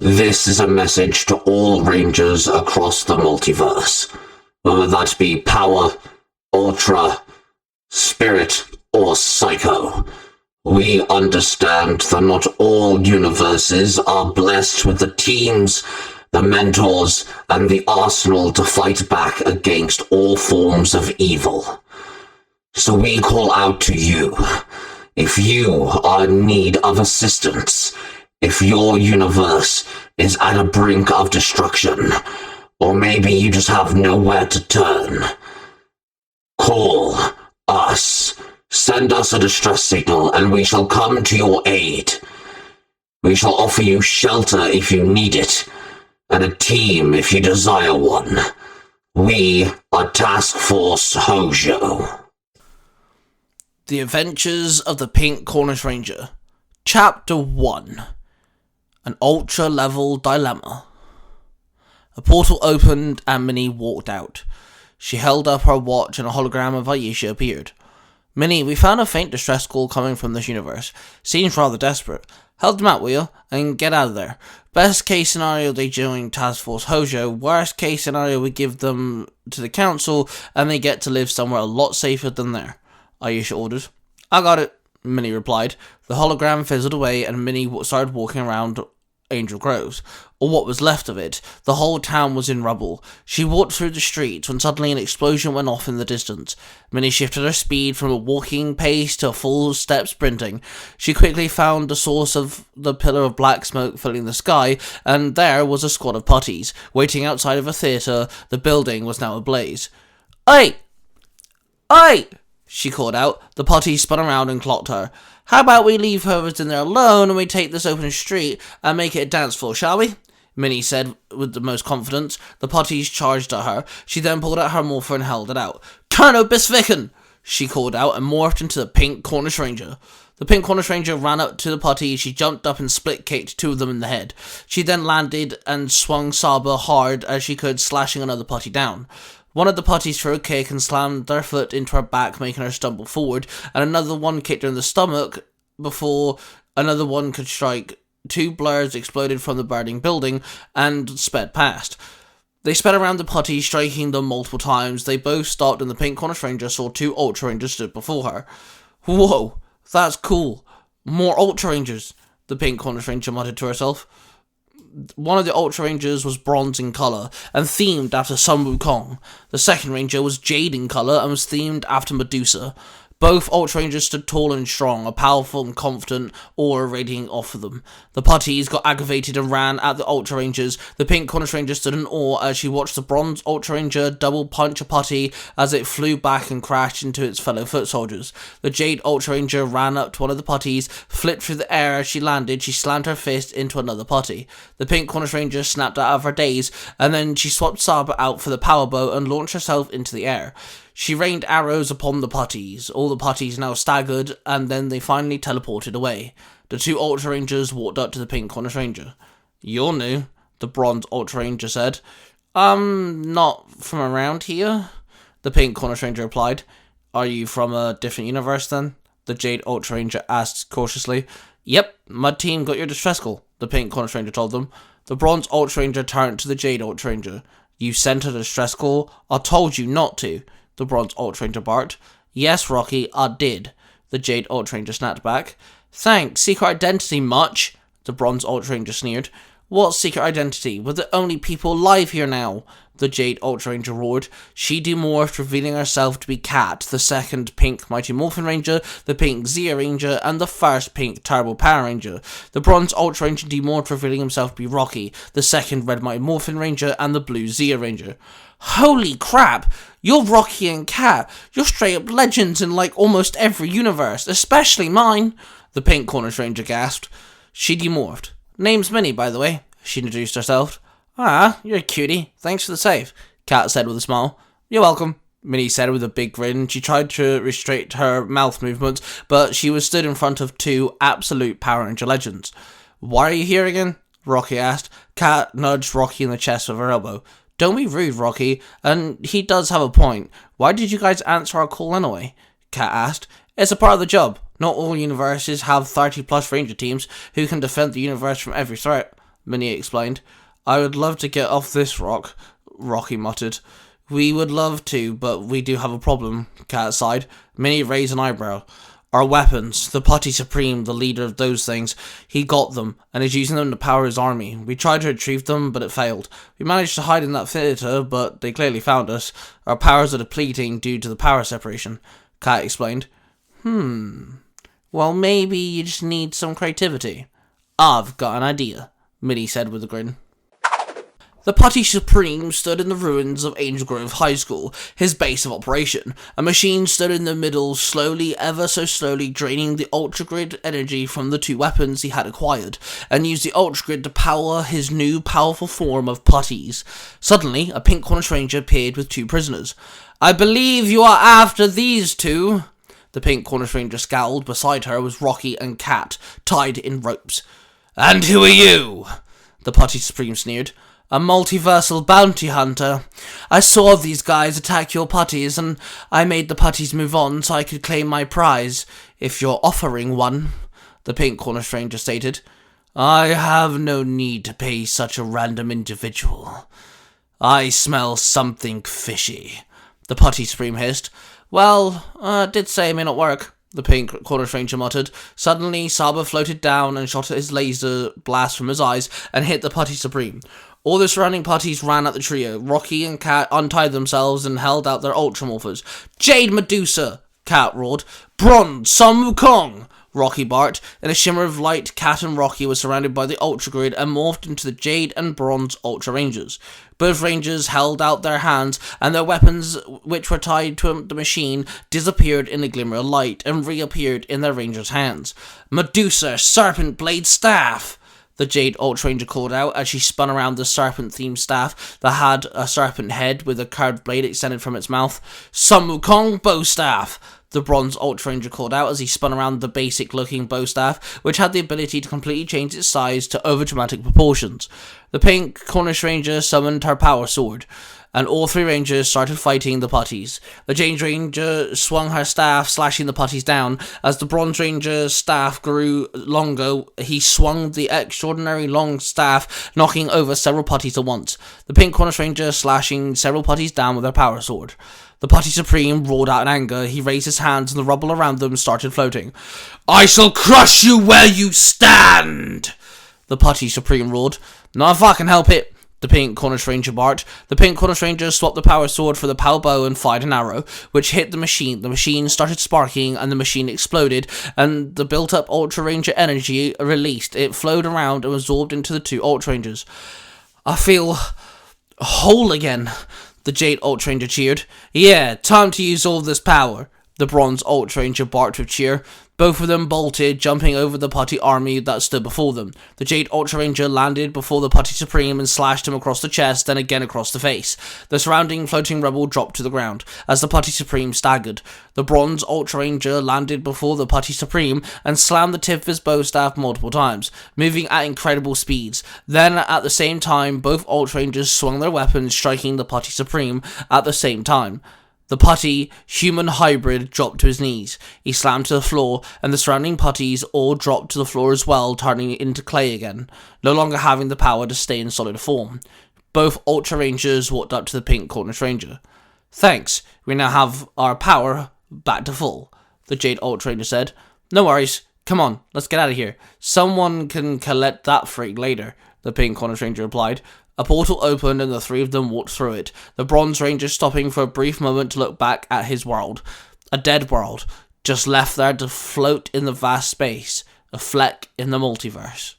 This is a message to all Rangers across the multiverse, whether that be Power, Ultra, Spirit, or Psycho. We understand that not all universes are blessed with the teams, the mentors, and the arsenal to fight back against all forms of evil. So we call out to you. If you are in need of assistance, if your universe is at a brink of destruction, or maybe you just have nowhere to turn, call us. Send us a distress signal and we shall come to your aid. We shall offer you shelter if you need it, and a team if you desire one. We are Task Force Hojo. The Adventures of the Pink Cornish Ranger. Chapter 1. An Ultra-Level Dilemma. A portal opened and Minnie walked out. She held up her watch and a hologram of Aisha appeared. Minnie, we found a faint distress call coming from this universe. Seems rather desperate. Help them out, will you? And get out of there. Best case scenario, they join Task Force Hojo. Worst case scenario, we give them to the council and they get to live somewhere a lot safer than there. Aisha ordered. I got it, Minnie replied. The hologram fizzled away and Minnie started walking around Angel Groves, or what was left of it. The whole town was in rubble. She walked through the streets when suddenly an explosion went off in the distance. Minnie shifted her speed from a walking pace to a full-step sprinting. She quickly found the source of the pillar of black smoke filling the sky, and there was a squad of putties, waiting outside of a theatre. The building was now ablaze. Oi! Oi! She called out. The putties spun around and clocked her. How about we leave whoever's in there alone and we take this open street and make it a dance floor, shall we? Minnie said with the most confidence. The putties charged at her. She then pulled out her morpher and held it out. Colonel Bisvicken! She called out and morphed into the Pink Cornish Ranger. The Pink Cornish Ranger ran up to the putties. She jumped up and split-kicked two of them in the head. She then landed and swung Saba hard as she could, slashing another putty down. One of the putties threw a kick and slammed their foot into her back, making her stumble forward, and another one kicked her in the stomach before another one could strike. Two blurs exploded from the burning building and sped past. They sped around the putty, striking them multiple times. They both stopped and the Pink Cornish Ranger saw two Ultra Rangers stood before her. Whoa, that's cool. More Ultra Rangers, the Pink Cornish Ranger muttered to herself. One of the Ultra Rangers was bronze in colour and themed after Sun Wukong. The second Ranger was jade in colour and was themed after Medusa. Both Ultra Rangers stood tall and strong, a powerful and confident aura radiating off of them. The putties got aggravated and ran at the Ultra Rangers. The Pink Cornish Ranger stood in awe as she watched the bronze Ultra Ranger double punch a putty as it flew back and crashed into its fellow foot soldiers. The jade Ultra Ranger ran up to one of the putties, flipped through the air as she landed. She slammed her fist into another putty. The Pink Cornish Ranger snapped out of her daze, and then she swapped Saba out for the power bow and launched herself into the air. She rained arrows upon the putties. All the putties now staggered, and then they finally teleported away. The two Ultra Rangers walked up to the Pink Cornish Ranger. You're new, the bronze Ultra Ranger said. Not from around here, the Pink Cornish Ranger replied. Are you from a different universe then? The jade Ultra Ranger asked cautiously. Yep, my team got your distress call, the Pink Cornish Ranger told them. The bronze Ultra Ranger turned to the jade Ultra Ranger. You sent a distress call? I told you not to, the bronze Ultra Ranger barked. Yes, Rocky, I did, the jade Ultra Ranger snapped back. Thanks, secret identity much? The bronze Ultra Ranger sneered. What secret identity? We're the only people alive here now, the jade Ultra Ranger roared. She demorphed, revealing herself to be Kat, the second pink Mighty Morphin Ranger, the pink Zia Ranger, and the first pink Turbo Power Ranger. The bronze Ultra Ranger demorphed, revealing himself to be Rocky, the second red Mighty Morphin Ranger, and the blue Zia Ranger. Holy crap! You're Rocky and Kat. You're straight up legends in like almost every universe, especially mine, the Pink Cornish Ranger gasped. She demorphed. Name's Minnie, by the way, she introduced herself. Ah, you're a cutie. Thanks for the save, Kat said with a smile. You're welcome, Minnie said with a big grin. She tried to restrict her mouth movements, but she was stood in front of two absolute Power Ranger legends. Why are you here again? Rocky asked. Kat nudged Rocky in the chest with her elbow. Don't be rude, Rocky, and he does have a point. Why did you guys answer our call anyway? Kat asked. It's a part of the job. Not all universes have 30-plus Ranger teams who can defend the universe from every threat. Minnie explained. I would love to get off this rock, Rocky muttered. We would love to, but we do have a problem, Cat sighed. Minnie raised an eyebrow. Our weapons. The Putty Supreme, the leader of those things, he got them, and is using them to power his army. We tried to retrieve them, but it failed. We managed to hide in that theatre, but they clearly found us. Our powers are depleting due to the power separation, Cat explained. Well, maybe you just need some creativity. I've got an idea, Minnie said with a grin. The Putty Supreme stood in the ruins of Angel Grove High School, his base of operation. A machine stood in the middle, slowly, ever so slowly, draining the Ultra Grid energy from the two weapons he had acquired, and used the Ultra Grid to power his new powerful form of putties. Suddenly, a pink Cornish Ranger appeared with two prisoners. I believe you are after these two. The pink Cornish Ranger scowled. Beside her was Rocky and Cat, tied in ropes. And who are you? The Putty Supreme sneered. A multiversal bounty hunter. I saw these guys attack your putties, and I made the putties move on so I could claim my prize, if you're offering one, the pink Cornish Ranger stated. I have no need to pay such a random individual. I smell something fishy, the Putty Supreme hissed. Well, did say it may not work, the pink Cornish Ranger muttered. Suddenly, Saba floated down and shot his laser blast from his eyes and hit the Putty Supreme. All the surrounding putties ran at the trio. Rocky and Cat untied themselves and held out their Ultramorphers. Jade Medusa! Cat roared. Bronze Sun Wukong! Rocky barked. In a shimmer of light, Cat and Rocky were surrounded by the Ultra Grid and morphed into the Jade and Bronze Ultra Rangers. Both Rangers held out their hands, and their weapons, which were tied to the machine, disappeared in a glimmer of light and reappeared in their Rangers' hands. Medusa Serpent Blade Staff! The Jade Ultra Ranger called out as she spun around the serpent-themed staff that had a serpent head with a curved blade extended from its mouth. Sun Wukong Bow Staff! The Bronze Ultra Ranger called out as he spun around the basic-looking bow staff, which had the ability to completely change its size to overdramatic proportions. The pink Cornish Ranger summoned her power sword, and all three Rangers started fighting the putties. The Jade Ranger swung her staff, slashing the putties down. As the Bronze Ranger's staff grew longer, he swung the extraordinary long staff, knocking over several putties at once. The pink Cornish Ranger slashing several putties down with her power sword. The Putty Supreme roared out in anger. He raised his hands and the rubble around them started floating. I shall crush you where you stand! The Putty Supreme roared. Not if I can help it, the pink Cornish Ranger barked. The pink Cornish Ranger swapped the power sword for the power bow and fired an arrow, which hit the machine. The machine started sparking and the machine exploded, and the built-up Ultra Ranger energy released. It flowed around and absorbed into the two Ultra Rangers. I feel whole again, the Jade Ultra Ranger cheered. Yeah, time to use all this power, the Bronze Ultra Ranger barked with cheer. Both of them bolted, jumping over the putty army that stood before them. The Jade Ultra Ranger landed before the Putty Supreme and slashed him across the chest, then again across the face. The surrounding floating rubble dropped to the ground as the Putty Supreme staggered. The Bronze Ultra Ranger landed before the Putty Supreme and slammed the tip of his bow staff multiple times, moving at incredible speeds. Then, at the same time, both Ultra Rangers swung their weapons, striking the Putty Supreme at the same time. The putty human hybrid dropped to his knees. He slammed to the floor, and the surrounding putties all dropped to the floor as well, turning into clay again, no longer having the power to stay in solid form. Both Ultra Rangers walked up to the pink Cornish Ranger. Thanks, we now have our power back to full, the Jade Ultra Ranger said. No worries, come on, let's get out of here. Someone can collect that freak later, the pink Cornish Ranger replied. A portal opened and the three of them walked through it, the Bronze Ranger stopping for a brief moment to look back at his world. A dead world, just left there to float in the vast space, a fleck in the multiverse.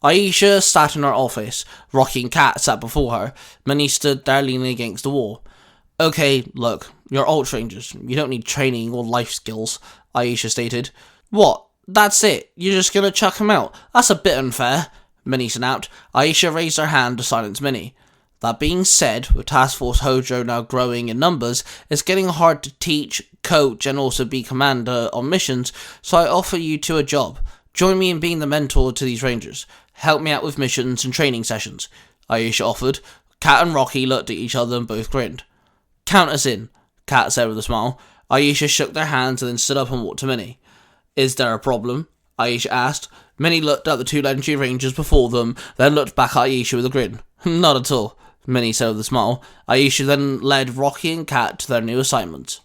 Aisha sat in her office. Rocky and Cat sat before her. Minnie stood there leaning against the wall. Okay, look, you're Ultra Rangers. You don't need training or life skills, Aisha stated. What? That's it? You're just gonna chuck him out? That's a bit unfair, Minnie snapped. Aisha raised her hand to silence Minnie. That being said, with Task Force Hojo now growing in numbers, it's getting hard to teach, coach, and also be commander on missions, so I offer you two a job. Join me in being the mentor to these Rangers. Help me out with missions and training sessions, Aisha offered. Cat and Rocky looked at each other and both grinned. Count us in, Cat said with a smile. Aisha shook their hands and then stood up and walked to Minnie. Is there a problem? Aisha asked. Minnie looked at the two legendary rangers before them, then looked back at Aisha with a grin. Not at all, Minnie said with a smile. Aisha then led Rocky and Kat to their new assignment.